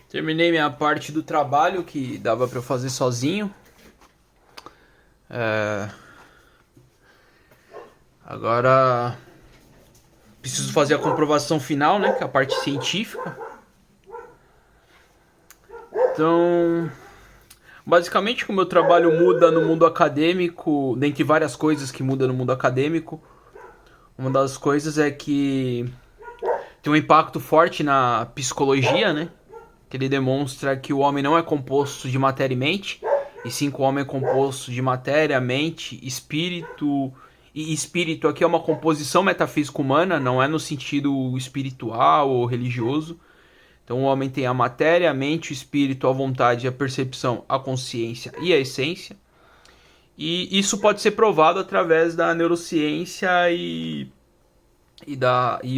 Terminei minha parte do trabalho que dava pra eu fazer sozinho. Agora preciso fazer a comprovação final, né? Que é a parte científica. Então, basicamente, como o meu trabalho muda no mundo acadêmico, dentre várias coisas que mudam no mundo acadêmico, uma das coisas é que tem um impacto forte na psicologia, né? Que ele demonstra que o homem não é composto de matéria e mente, e sim que o homem é composto de matéria, mente, espírito. E espírito aqui é uma composição metafísica humana, não é no sentido espiritual ou religioso. Então o homem tem a matéria, a mente, o espírito, a vontade, a percepção, a consciência e a essência. E isso pode ser provado através da neurociência e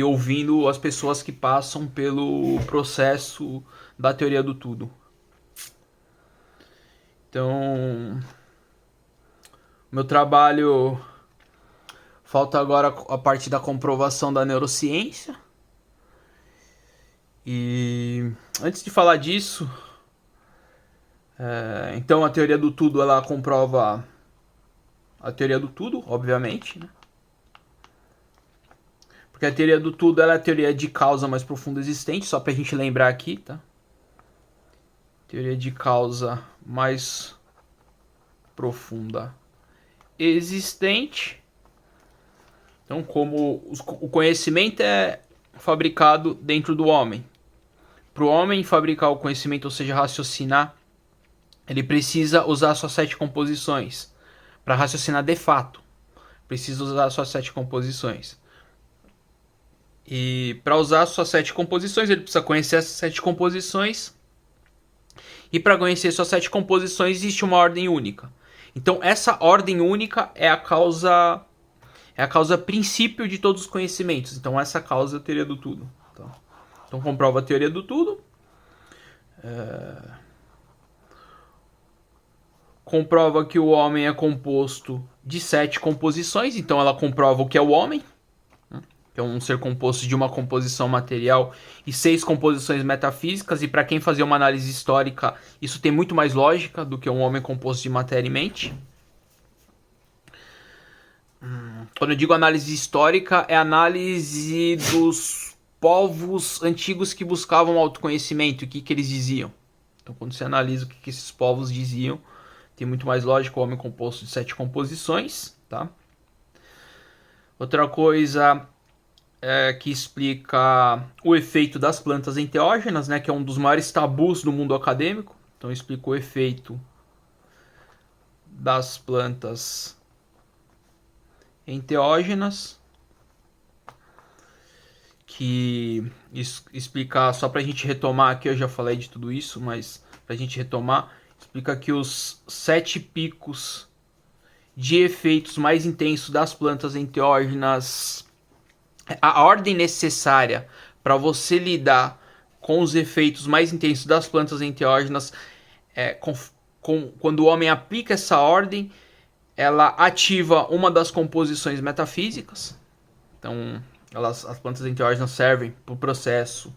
ouvindo as pessoas que passam pelo processo da teoria do tudo. Então, meu trabalho falta agora a parte da comprovação da neurociência. E antes de falar disso, então a teoria do tudo ela comprova a teoria do tudo, obviamente, né? Porque a teoria do tudo ela é a teoria de causa mais profunda existente, só pra gente lembrar aqui, tá? Teoria de causa mais profunda existente. Então, como o conhecimento é fabricado dentro do homem. Para o homem fabricar o conhecimento, ou seja, raciocinar, ele precisa usar suas 7 composições. Para raciocinar de fato, precisa usar suas 7 composições. E para usar suas 7 composições, ele precisa conhecer essas 7 composições. E para conhecer suas 7 composições, existe uma ordem única. Então, essa ordem única é a causa princípio de todos os conhecimentos. Então, essa causa é a teoria do tudo. Então comprova a teoria do tudo. Comprova que o homem é composto de 7 composições. Então ela comprova o que é o homem, que é um ser composto de uma composição material e 6 composições metafísicas. E para quem fazer uma análise histórica, isso tem muito mais lógica do que um homem composto de matéria e mente. Quando eu digo análise histórica, é análise dos povos antigos que buscavam autoconhecimento, o que eles diziam. Então, quando você analisa o que esses povos diziam, tem muito mais lógica o homem composto de 7 composições, tá? Outra coisa é que explica o efeito das plantas enteógenas, né, que é um dos maiores tabus do mundo acadêmico. Então, explica o efeito das plantas enteógenas, que explica, só pra gente retomar aqui, eu já falei de tudo isso, mas pra gente retomar, explica que os 7 picos de efeitos mais intensos das plantas enteógenas, a ordem necessária para você lidar com os efeitos mais intensos das plantas enteógenas, quando o homem aplica essa ordem, ela ativa uma das composições metafísicas. Então, as plantas enteógenas servem para o processo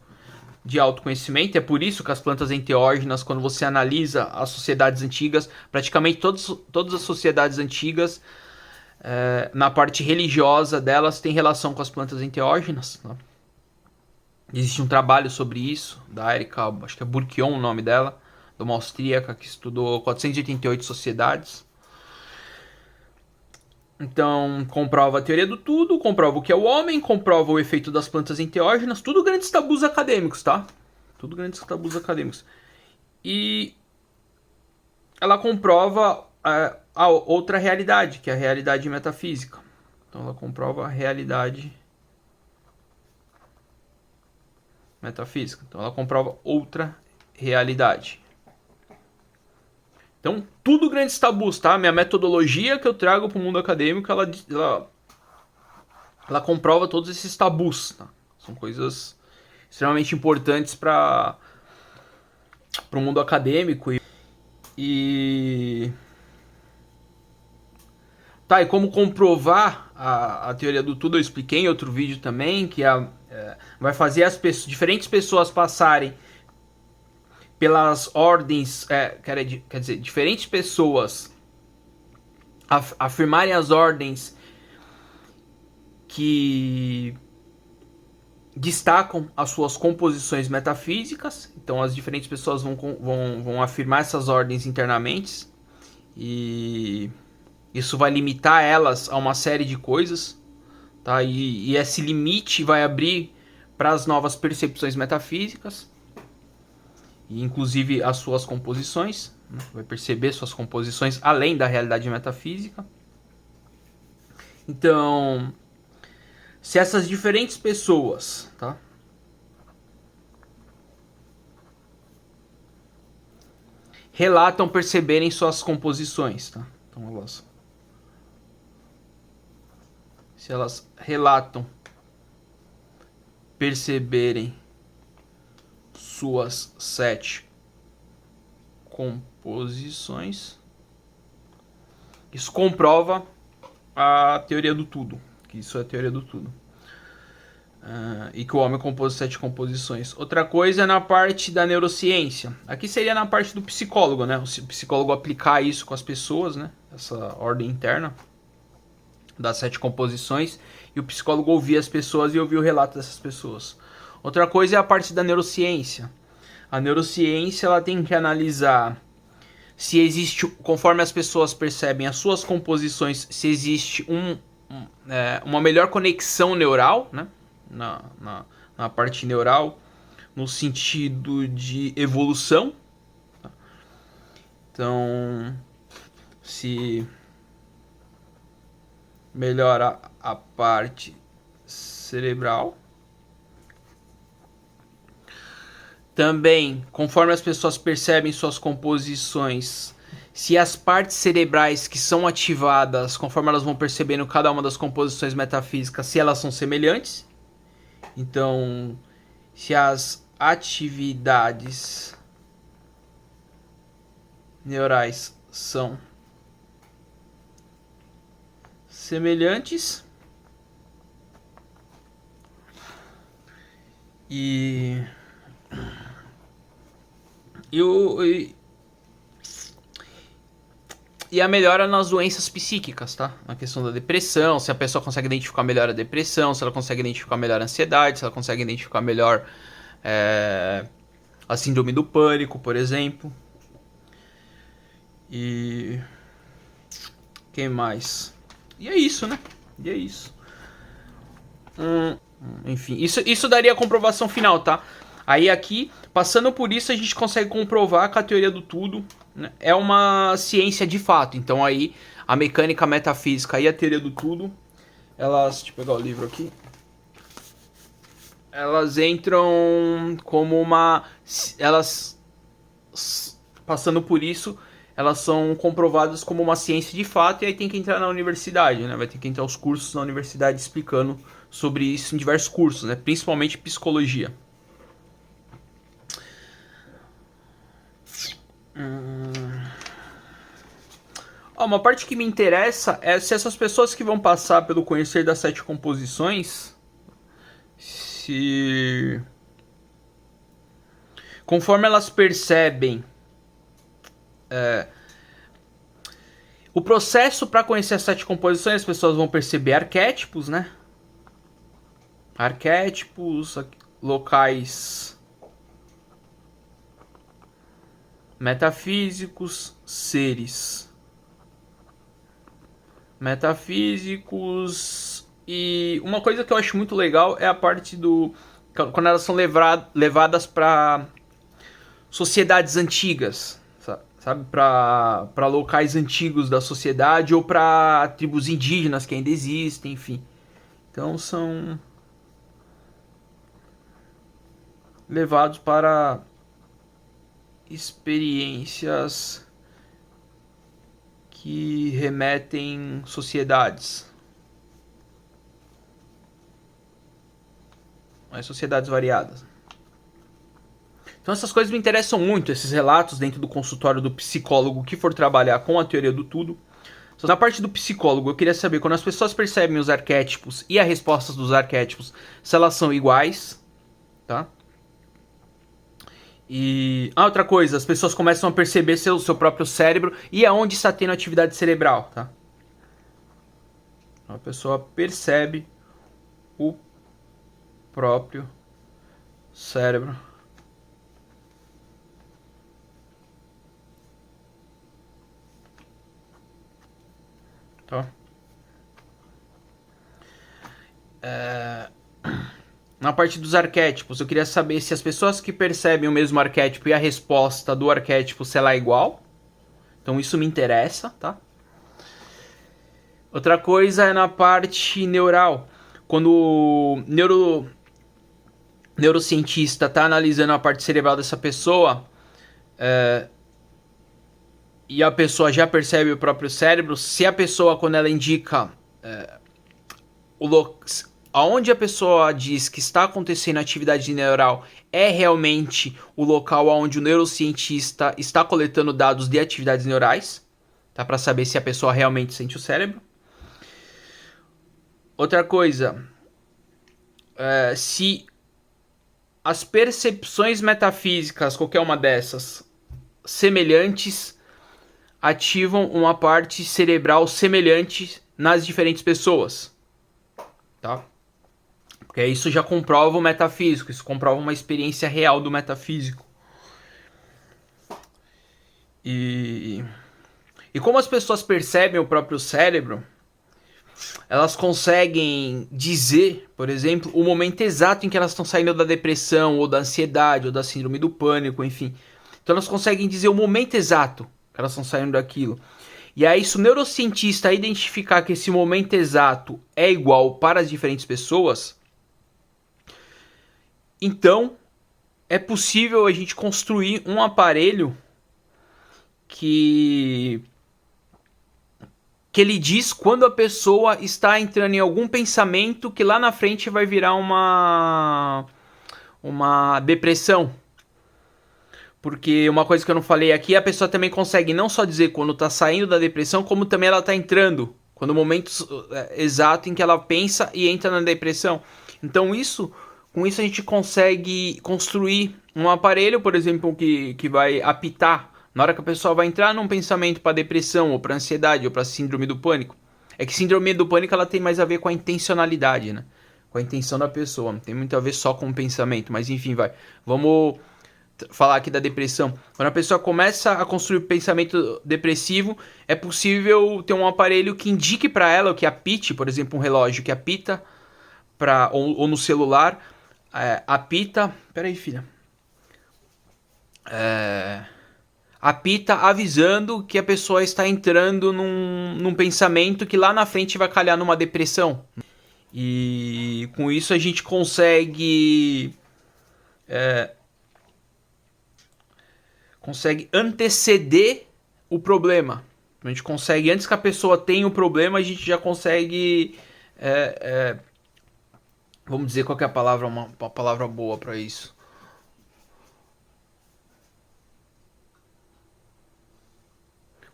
de autoconhecimento. É por isso que as plantas enteógenas, quando você analisa as sociedades antigas, praticamente todas as sociedades antigas, na parte religiosa delas, tem relação com as plantas enteógenas. Né? Existe um trabalho sobre isso, da Erika, acho que é Burkion o nome dela, de uma austríaca que estudou 488 sociedades. Então, comprova a teoria do tudo, comprova o que é o homem, comprova o efeito das plantas enteógenas, tudo grandes tabus acadêmicos, tá? Tudo grandes tabus acadêmicos. E ela comprova a outra realidade, que é a realidade metafísica. Então, ela comprova a realidade metafísica. Então, ela comprova outra realidade. Então, tudo grandes tabus, tá? Minha metodologia que eu trago para o mundo acadêmico, ela comprova todos esses tabus, tá? São coisas extremamente importantes para o mundo acadêmico. Tá, e como comprovar a teoria do tudo, eu expliquei em outro vídeo também, que é vai fazer as diferentes pessoas passarem pelas ordens, quer dizer, diferentes pessoas afirmarem as ordens que destacam as suas composições metafísicas. Então as diferentes pessoas vão afirmar essas ordens internamente, e isso vai limitar elas a uma série de coisas, tá? E esse limite vai abrir para as novas percepções metafísicas, e inclusive as suas composições, né? Vai perceber suas composições além da realidade metafísica. Então, se essas diferentes pessoas, tá, relatam perceberem suas composições, tá? Então se elas relatam perceberem suas 7 composições, isso comprova a teoria do tudo, que isso é a teoria do tudo. E que o homem compôs 7 composições. Outra coisa é na parte da neurociência. Aqui seria na parte do psicólogo, né? O psicólogo aplicar isso com as pessoas, né? Essa ordem interna das 7 composições. E o psicólogo ouvir as pessoas e ouvir o relato dessas pessoas. Outra coisa é a parte da neurociência. A neurociência, ela tem que analisar se existe, conforme as pessoas percebem as suas composições, se existe uma melhor conexão neural, né? Na parte neural, no sentido de evolução. Então, se melhora a parte cerebral. Também, conforme as pessoas percebem suas composições, se as partes cerebrais que são ativadas, conforme elas vão percebendo cada uma das composições metafísicas, se elas são semelhantes. Então, se as atividades neurais são semelhantes, e a melhora nas doenças psíquicas, tá? Na questão da depressão, se a pessoa consegue identificar melhor a depressão, se ela consegue identificar melhor a ansiedade, se ela consegue identificar melhor a síndrome do pânico, por exemplo. E quem mais? E é isso, né? E é isso. Enfim, isso daria a comprovação final, tá? Aí aqui, passando por isso, a gente consegue comprovar que a teoria do tudo, né, é uma ciência de fato. Então aí, a mecânica metafísica e a teoria do tudo, elas... Deixa eu pegar o livro aqui. Elas entram como uma... Elas, passando por isso, elas são comprovadas como uma ciência de fato, e aí tem que entrar na universidade, né? Vai ter que entrar os cursos na universidade explicando sobre isso em diversos cursos, né? Principalmente psicologia. Uma parte que me interessa é se essas pessoas que vão passar pelo conhecer das 7 composições, se conforme elas percebem o processo para conhecer as 7 composições, as pessoas vão perceber arquétipos, né? Arquétipos, locais metafísicos, seres metafísicos. E uma coisa que eu acho muito legal é a parte do... quando elas são levadas para sociedades antigas, sabe? Para locais antigos da sociedade, ou para tribos indígenas que ainda existem, enfim. Então são levados para experiências que remetem sociedades, mas sociedades variadas. Então essas coisas me interessam muito, esses relatos dentro do consultório do psicólogo que for trabalhar com a teoria do tudo, Na parte do psicólogo, eu queria saber, quando as pessoas percebem os arquétipos e as respostas dos arquétipos, se elas são iguais, tá? E outra coisa, as pessoas começam a perceber seu próprio cérebro e aonde está tendo atividade cerebral, tá? A pessoa percebe o próprio cérebro. Tá? Na parte dos arquétipos, eu queria saber se as pessoas que percebem o mesmo arquétipo e a resposta do arquétipo, se ela é igual. Então isso me interessa, tá? Outra coisa é na parte neural. Quando o neurocientista está analisando a parte cerebral dessa pessoa, e a pessoa já percebe o próprio cérebro, se a pessoa, quando ela indica aonde a pessoa diz que está acontecendo a atividade neural, é realmente o local onde o neurocientista está coletando dados de atividades neurais, tá? Para saber se a pessoa realmente sente o cérebro. Outra coisa, se as percepções metafísicas, qualquer uma dessas, semelhantes, ativam uma parte cerebral semelhante nas diferentes pessoas, tá? Porque isso já comprova o metafísico, isso comprova uma experiência real do metafísico. E como as pessoas percebem o próprio cérebro, elas conseguem dizer, por exemplo, o momento exato em que elas estão saindo da depressão, ou da ansiedade, ou da síndrome do pânico, enfim. Então elas conseguem dizer o momento exato que elas estão saindo daquilo. E aí, se o neurocientista identificar que esse momento exato é igual para as diferentes pessoas, então é possível a gente construir um aparelho que ele diz quando a pessoa está entrando em algum pensamento que lá na frente vai virar uma depressão. Porque uma coisa que eu não falei aqui, a pessoa também consegue não só dizer quando está saindo da depressão, como também ela está entrando. Quando o momento exato em que ela pensa e entra na depressão. Então com isso a gente consegue construir um aparelho, por exemplo, que vai apitar na hora que a pessoa vai entrar num pensamento para depressão, ou para ansiedade, ou para síndrome do pânico. É que síndrome do pânico ela tem mais a ver com a intencionalidade, né? Com a intenção da pessoa. Não tem muito a ver só com o pensamento. Mas enfim, vamos falar aqui da depressão. Quando a pessoa começa a construir pensamento depressivo, é possível ter um aparelho que indique para ela, o que apite, por exemplo, um relógio que apita, ou no celular, apita... Peraí, filha. Apita avisando que a pessoa está entrando num pensamento que lá na frente vai calhar numa depressão. E com isso a gente consegue anteceder o problema. A gente consegue, antes que a pessoa tenha o problema, a gente já consegue vamos dizer qual que é a palavra, uma palavra boa para isso.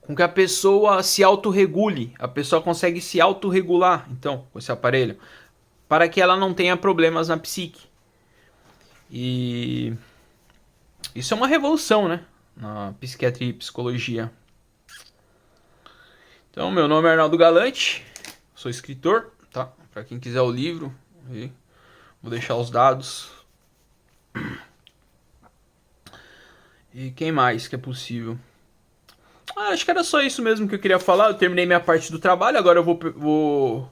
Com que a pessoa se autorregule. A pessoa consegue se autorregular, então, com esse aparelho, para que ela não tenha problemas na psique. E isso é uma revolução, né? Na psiquiatria e psicologia. Então, meu nome é Arnaldo Galante, sou escritor, tá? Para quem quiser o livro, vou deixar os dados. E quem mais que é possível? Acho que era só isso mesmo que eu queria falar. Eu terminei minha parte do trabalho, agora eu vou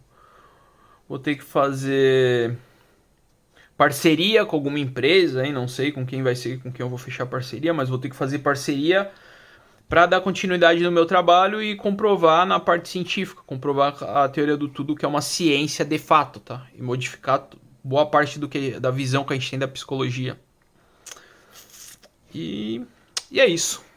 ter que fazer parceria com alguma empresa, hein? Não sei com quem vai ser, com quem eu vou fechar parceria, mas vou ter que fazer parceria para dar continuidade no meu trabalho e comprovar na parte científica, comprovar a teoria do tudo, que é uma ciência de fato, tá? E modificar boa parte da visão que a gente tem da psicologia. E é isso.